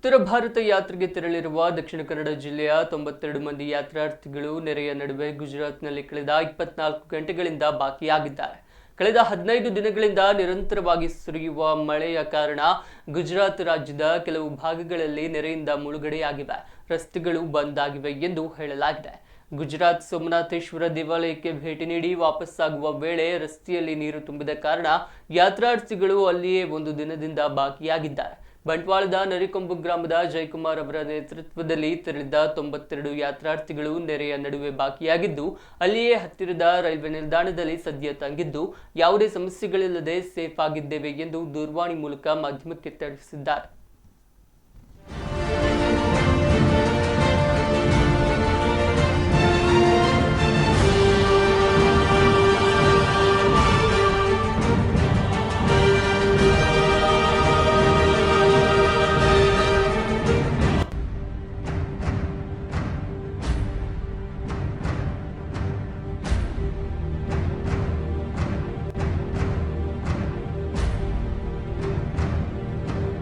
ಉತ್ತರ ಭಾರತ ಯಾತ್ರೆಗೆ ತೆರಳಿರುವ ದಕ್ಷಿಣ ಕನ್ನಡ ಜಿಲ್ಲೆಯ 92 ಮಂದಿ ಯಾತ್ರಾರ್ಥಿಗಳು ನೆರೆಯ ನಡುವೆ ಗುಜರಾತ್ನಲ್ಲಿ ಕಳೆದ 24 ಗಂಟೆಗಳಿಂದ ಬಾಕಿಯಾಗಿದ್ದಾರೆ. ಕಳೆದ 15 ದಿನಗಳಿಂದ ನಿರಂತರವಾಗಿ ಸುರಿಯುವ ಮಳೆಯ ಕಾರಣ ಗುಜರಾತ್ ರಾಜ್ಯದ ಕೆಲವು ಭಾಗಗಳಲ್ಲಿ ನೆರೆಯಿಂದ ಮುಳುಗಡೆಯಾಗಿವೆ, ರಸ್ತೆಗಳು ಬಂದ್ ಆಗಿವೆ ಎಂದು ಹೇಳಲಾಗಿದೆ. ಗುಜರಾತ್ ಸೋಮನಾಥೇಶ್ವರ ದೇವಾಲಯಕ್ಕೆ ಭೇಟಿ ನೀಡಿ ವಾಪಸ್ಸಾಗುವ ವೇಳೆ ರಸ್ತೆಯಲ್ಲಿ ನೀರು ತುಂಬಿದ ಕಾರಣ ಯಾತ್ರಾರ್ಥಿಗಳು ಅಲ್ಲಿಯೇ ಒಂದು ದಿನದಿಂದ ಬಾಕಿಯಾಗಿದ್ದಾರೆ. ಬಂಟ್ವಾಳದ ನರಿಕೊಂಬು ಗ್ರಾಮದ ಜಯಕುಮಾರ್ ಅವರ ನೇತೃತ್ವದಲ್ಲಿ ತೆರಳಿದ 92 ಯಾತ್ರಾರ್ಥಿಗಳು ನೆರೆಯ ನಡುವೆ ಬಾಕಿಯಾಗಿದ್ದು, ಅಲ್ಲಿಯೇ ಹತ್ತಿರದ ರೈಲ್ವೆ ನಿಲ್ದಾಣದಲ್ಲಿ ಸದ್ಯ ತಂಗಿದ್ದು ಯಾವುದೇ ಸಮಸ್ಯೆಗಳಿಲ್ಲದೆ ಸೇಫ್ ಆಗಿದ್ದೇವೆ ಎಂದು ದೂರವಾಣಿ ಮೂಲಕ ಮಾಧ್ಯಮಕ್ಕೆ ತಿಳಿಸಿದ್ದಾರೆ.